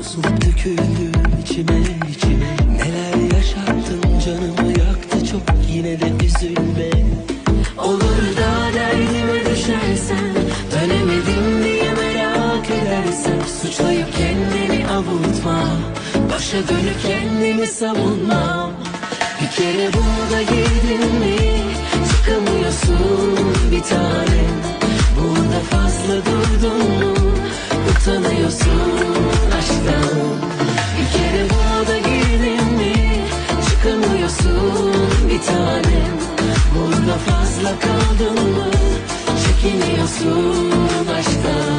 olsun döküldü içime içime. Neler yaşattın, canımı yaktı çok, yine de üzülme. Olur da derdime düşersen, dönemedim diye merak edersen, suçlayıp kendini avutma, başa dönüp kendimi savunmam. Bir kere burada girdin mi çıkamıyorsun bir tanem. Burada fazla durdun mu utanıyorsun aşktan. Bir kere burada girdin mi çıkamıyorsun bir tanem. Burada fazla kaldın mı çekiniyorsun aşktan.